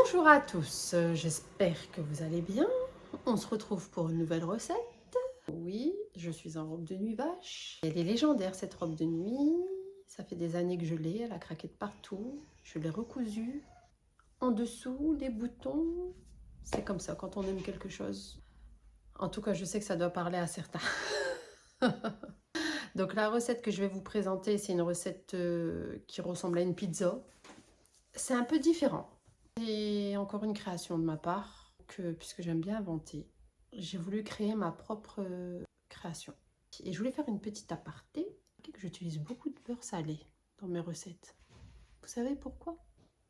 Bonjour à tous, j'espère que vous allez bien. On se retrouve pour une nouvelle recette. Oui, je suis en robe de nuit vache. Elle est légendaire cette robe de nuit. Ça fait des années que je l'ai, elle a craqué de partout. Je l'ai recousue. En dessous, les boutons. C'est comme ça quand on aime quelque chose. En tout cas, je sais que ça doit parler à certains. Donc la recette que je vais vous présenter, c'est une recette qui ressemble à une pizza. C'est un peu différent. C'est encore une création de ma part, puisque j'aime bien inventer. J'ai voulu créer ma propre création. Et je voulais faire une petite aparté. J'utilise beaucoup de beurre salé dans mes recettes. Vous savez pourquoi?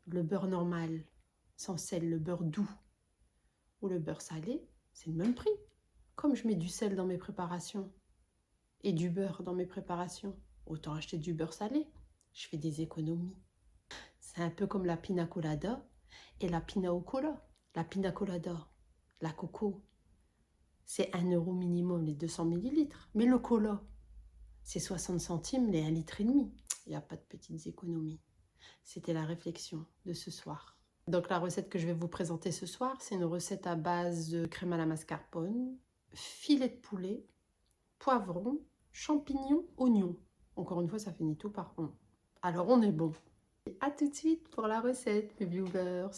Le beurre normal, sans sel, le beurre doux, ou le beurre salé, c'est le même prix. Comme je mets du sel dans mes préparations et du beurre dans mes préparations, autant acheter du beurre salé. Je fais des économies. C'est un peu comme la pina colada et la pina au cola. La pina colada, la coco, c'est 1 € minimum les 200 millilitres. Mais le cola, c'est 60 centimes les 1,5 litre. Il n'y a pas de petites économies. C'était la réflexion de ce soir. Donc la recette que je vais vous présenter ce soir, c'est une recette à base de crème à la mascarpone, filet de poulet, poivron, champignons, oignons. Encore une fois, ça finit tout par on. Alors on est bon. A tout de suite pour la recette, mes viewers.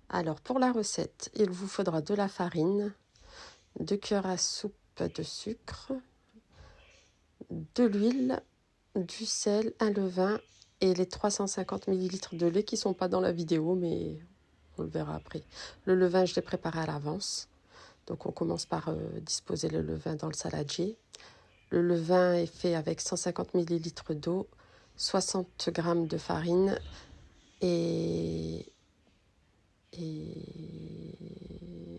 Alors pour la recette, il vous faudra de la farine, 2 cuillères à soupe de sucre, de l'huile, du sel, un levain et les 350 ml de lait qui ne sont pas dans la vidéo mais on le verra après. Le levain, je l'ai préparé à l'avance. Donc on commence par disposer le levain dans le saladier. Le levain est fait avec 150 ml d'eau, 60 g de farine et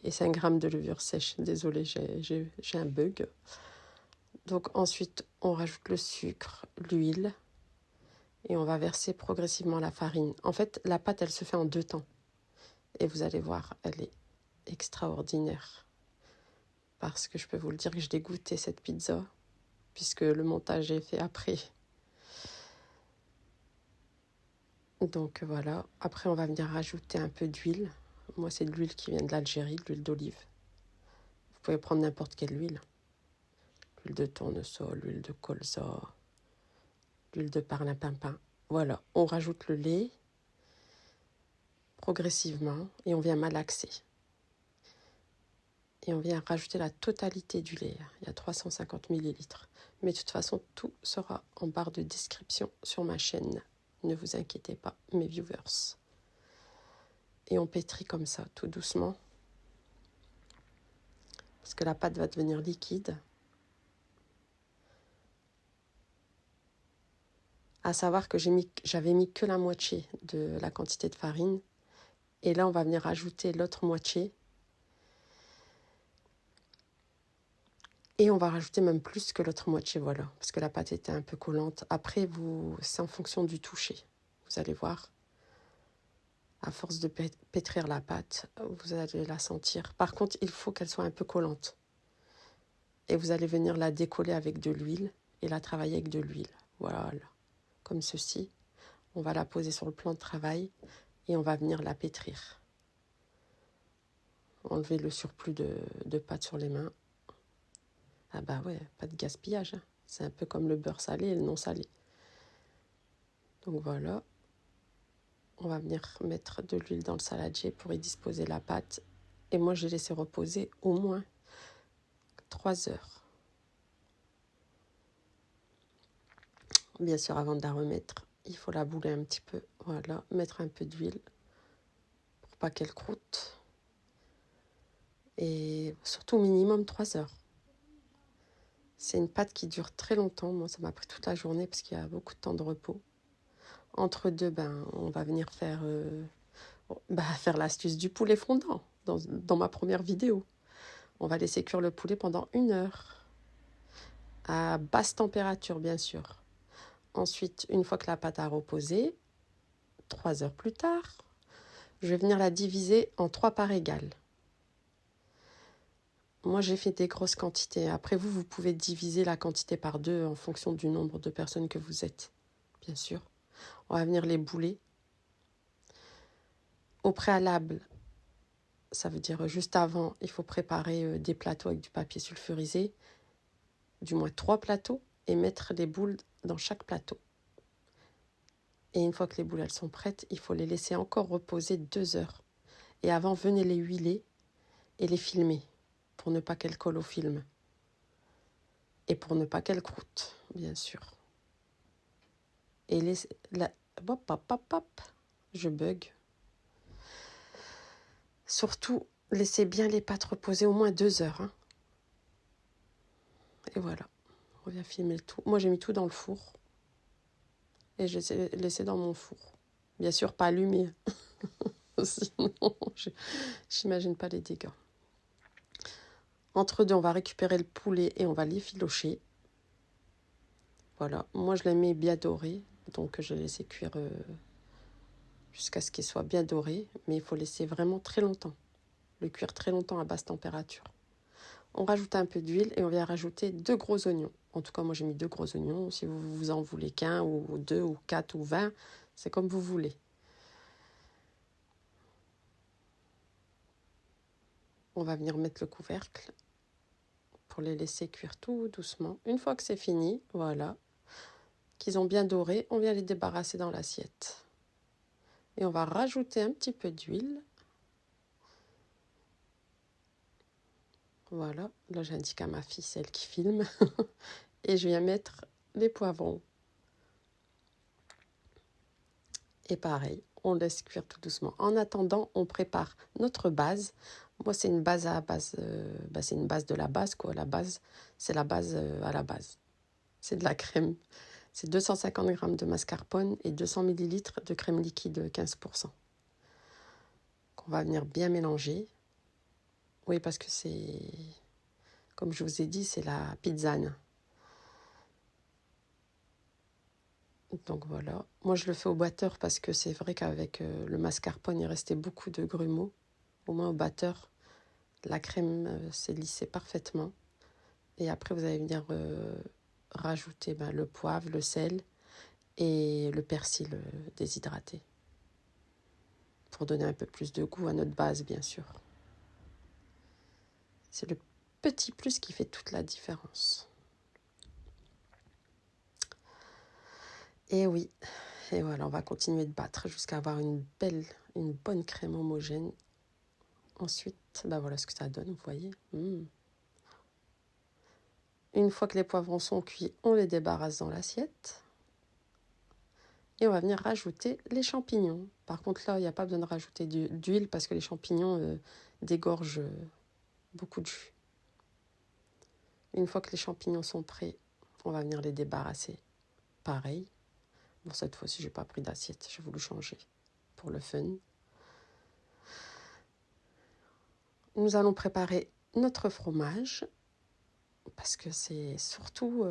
5 g de levure sèche. Désolée, j'ai un bug. Donc ensuite, on rajoute le sucre, l'huile et on va verser progressivement la farine. En fait, la pâte, elle se fait en 2 temps. Et vous allez voir, elle est extraordinaire. Parce que je peux vous le dire que je l'ai goûté cette pizza, puisque le montage est fait après. Donc voilà, après on va venir rajouter un peu d'huile. Moi, c'est de l'huile qui vient de l'Algérie, de l'huile d'olive. Vous pouvez prendre n'importe quelle huile. L'huile de tournesol, l'huile de colza, l'huile de parlimpinpin. Voilà, on rajoute le lait progressivement et on vient malaxer. Et on vient rajouter la totalité du lait. Il y a 350 millilitres. Mais de toute façon, tout sera en barre de description sur ma chaîne. Ne vous inquiétez pas, mes viewers. Et on pétrit comme ça, tout doucement. Parce que la pâte va devenir liquide. À savoir que j'avais mis que la moitié de la quantité de farine. Et là, on va venir rajouter l'autre moitié. Et on va rajouter même plus que l'autre moitié, voilà. Parce que la pâte était un peu collante. Après, c'est en fonction du toucher. Vous allez voir. À force de pétrir la pâte, vous allez la sentir. Par contre, il faut qu'elle soit un peu collante. Et vous allez venir la décoller avec de l'huile et la travailler avec de l'huile. Voilà, comme ceci. On va la poser sur le plan de travail et on va venir la pétrir. Enlever le surplus de pâte sur les mains. Ah bah ouais, pas de gaspillage. Hein. C'est un peu comme le beurre salé et le non salé. Donc voilà. On va venir mettre de l'huile dans le saladier pour y disposer la pâte. Et moi, j'ai laissé reposer au moins 3 heures. Bien sûr, avant de la remettre, il faut la bouler un petit peu. Voilà, mettre un peu d'huile pour pas qu'elle croûte. Et surtout, minimum 3 heures. C'est une pâte qui dure très longtemps. Moi, ça m'a pris toute la journée parce qu'il y a beaucoup de temps de repos. Entre deux, on va venir faire l'astuce du poulet fondant dans ma première vidéo. On va laisser cuire le poulet pendant 1 heure. À basse température, bien sûr. Ensuite, une fois que la pâte a reposé, 3 heures plus tard, je vais venir la diviser en 3 parts égales. Moi, j'ai fait des grosses quantités. Après, vous pouvez diviser la quantité par 2 en fonction du nombre de personnes que vous êtes, bien sûr. On va venir les bouler. Au préalable, ça veut dire juste avant, il faut préparer des plateaux avec du papier sulfurisé, du moins 3 plateaux, et mettre les boules dans chaque plateau. Et une fois que les boules elles sont prêtes, il faut les laisser encore reposer 2 heures. Et avant, venez les huiler et les filmer pour ne pas qu'elles collent au film. Et pour ne pas qu'elles croûtent, bien sûr. Et hop, je bug. Surtout, laissez bien les pâtes reposer au moins 2 heures. Hein. Et voilà, on vient filmer le tout. Moi, j'ai mis tout dans le four. Et je l'ai laissé dans mon four. Bien sûr, pas allumé. Sinon, j'imagine pas les dégâts. Entre deux, on va récupérer le poulet et on va l'effilocher. Voilà, moi je les mets bien dorés. Donc je les laisse cuire jusqu'à ce qu'ils soient bien dorés. Mais il faut laisser vraiment très longtemps. Le cuire très longtemps à basse température. On rajoute un peu d'huile et on vient rajouter 2 gros oignons. En tout cas, moi j'ai mis 2 gros oignons. Si vous en voulez qu'un ou 2 ou 4 ou 20, c'est comme vous voulez. On va venir mettre le couvercle pour les laisser cuire tout doucement. Une fois que c'est fini, voilà, qu'ils ont bien doré, on vient les débarrasser dans l'assiette. Et on va rajouter un petit peu d'huile. Voilà, là j'indique à ma fille, celle qui filme. Et je viens mettre les poivrons. Et pareil, on laisse cuire tout doucement. En attendant, on prépare notre base. Moi, c'est une base à base, c'est une base de la base, quoi. La base, c'est la base à la base. C'est de la crème. C'est 250 g de mascarpone et 200 ml de crème liquide 15%. Qu'on va venir bien mélanger. Oui, parce que c'est, comme je vous ai dit, c'est la pizzane. Donc voilà. Moi, je le fais au batteur parce que c'est vrai qu'avec le mascarpone, il restait beaucoup de grumeaux. Au moins au batteur, la crème s'est lissée parfaitement. Et après, vous allez venir rajouter le poivre, le sel et le persil déshydraté. Pour donner un peu plus de goût à notre base, bien sûr. C'est le petit plus qui fait toute la différence. Et oui, et voilà, on va continuer de battre jusqu'à avoir une bonne crème homogène. Ensuite, voilà ce que ça donne, vous voyez. Une fois que les poivrons sont cuits, on les débarrasse dans l'assiette. Et on va venir rajouter les champignons. Par contre, là, il n'y a pas besoin de rajouter d'huile parce que les champignons dégorgent beaucoup de jus. Une fois que les champignons sont prêts, on va venir les débarrasser. Pareil. Bon, cette fois-ci, je n'ai pas pris d'assiette. J'ai voulu changer pour le fun. Nous allons préparer notre fromage parce que c'est surtout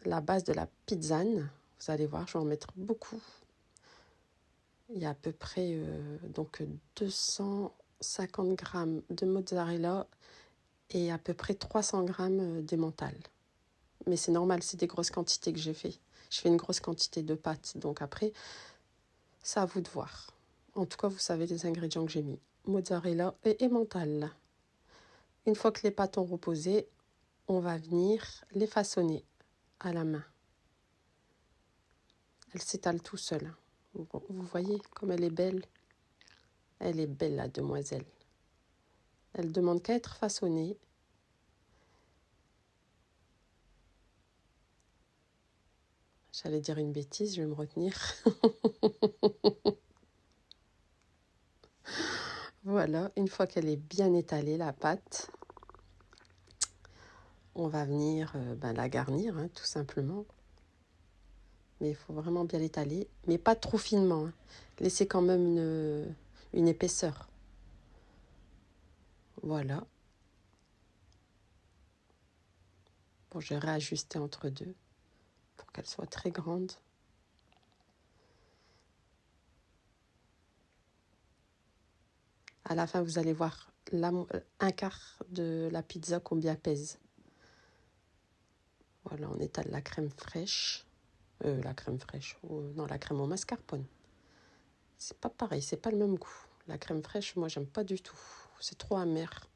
la base de la pizzane. Vous allez voir, je vais en mettre beaucoup. Il y a à peu près 250 g de mozzarella et à peu près 300 g d'emmental. Mais c'est normal, c'est des grosses quantités que j'ai fait. Je fais une grosse quantité de pâtes, donc après, c'est à vous de voir. En tout cas, vous savez les ingrédients que j'ai mis. Mozzarella et emmental. Une fois que les pâtes ont reposé, on va venir les façonner à la main. Elle s'étale tout seule. Vous voyez comme elle est belle. Elle est belle, la demoiselle. Elle demande qu'à être façonnée. J'allais dire une bêtise, je vais me retenir. Voilà, une fois qu'elle est bien étalée, la pâte, on va venir la garnir, tout simplement. Mais il faut vraiment bien l'étaler, mais pas trop finement. Laissez quand même une épaisseur. Voilà. Bon, j'ai réajusté entre deux pour qu'elle soit très grande. À la fin, vous allez voir un quart de la pizza combien pèse. Voilà, on étale la crème fraîche. La crème fraîche, non, la crème au mascarpone. C'est pas pareil, c'est pas le même goût. La crème fraîche, moi, j'aime pas du tout. C'est trop amer.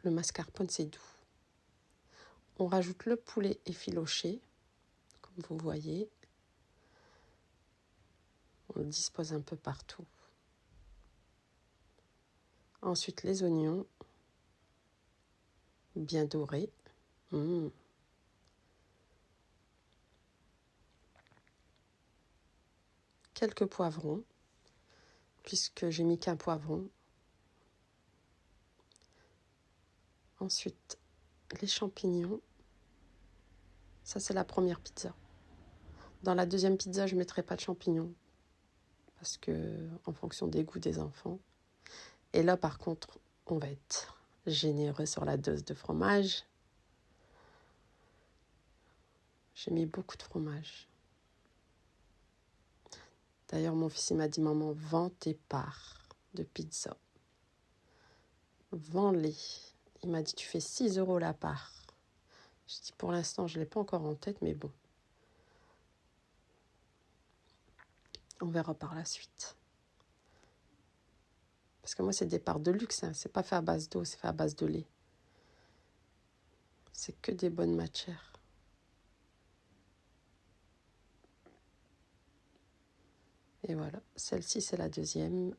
Le mascarpone, c'est doux. On rajoute le poulet effiloché, comme vous voyez. On le dispose un peu partout. Ensuite, les oignons, bien dorés. Quelques poivrons, puisque j'ai mis qu'un poivron. Ensuite, les champignons. Ça, c'est la première pizza. Dans la deuxième pizza, je ne mettrai pas de champignons, parce que en fonction des goûts des enfants. Et là, par contre, on va être généreux sur la dose de fromage. J'ai mis beaucoup de fromage. D'ailleurs, mon fils il m'a dit, maman, vends tes parts de pizza. Vends-les. Il m'a dit, tu fais 6 € la part. Je dis, pour l'instant, je ne l'ai pas encore en tête, mais bon. On verra par la suite. Parce que moi, c'est des parts de luxe. Hein. C'est pas fait à base d'eau, c'est fait à base de lait. C'est que des bonnes matières. Et voilà, celle-ci, c'est la deuxième.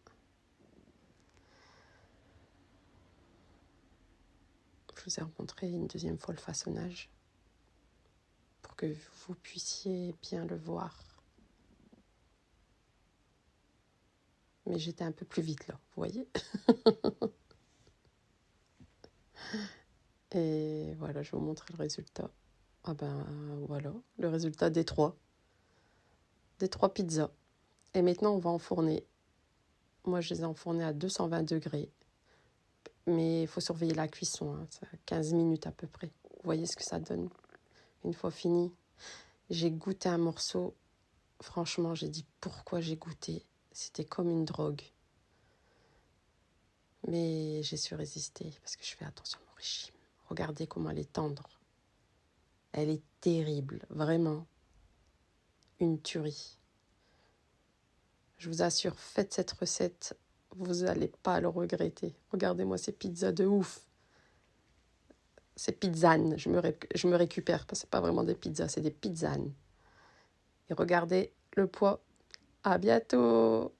Je vous ai montré une deuxième fois le façonnage pour que vous puissiez bien le voir. Mais j'étais un peu plus vite là, vous voyez. Et voilà, je vais vous montrer le résultat. Ah ben voilà, le résultat des trois pizzas. Et maintenant, on va enfourner. Moi, je les ai enfournées à 220 degrés. Mais il faut surveiller la cuisson, hein, ça 15 minutes à peu près. Vous voyez ce que ça donne. Une fois fini, j'ai goûté un morceau. Franchement, j'ai dit pourquoi j'ai goûté. C'était comme une drogue. Mais j'ai su résister parce que je fais attention à mon régime. Regardez comment elle est tendre. Elle est terrible, vraiment. Une tuerie. Je vous assure, faites cette recette. Vous n'allez pas le regretter. Regardez-moi ces pizzas de ouf. Ces pizzanes, je me récupère parce que ce n'est pas vraiment des pizzas, c'est des pizzanes. Et regardez le poids. À bientôt!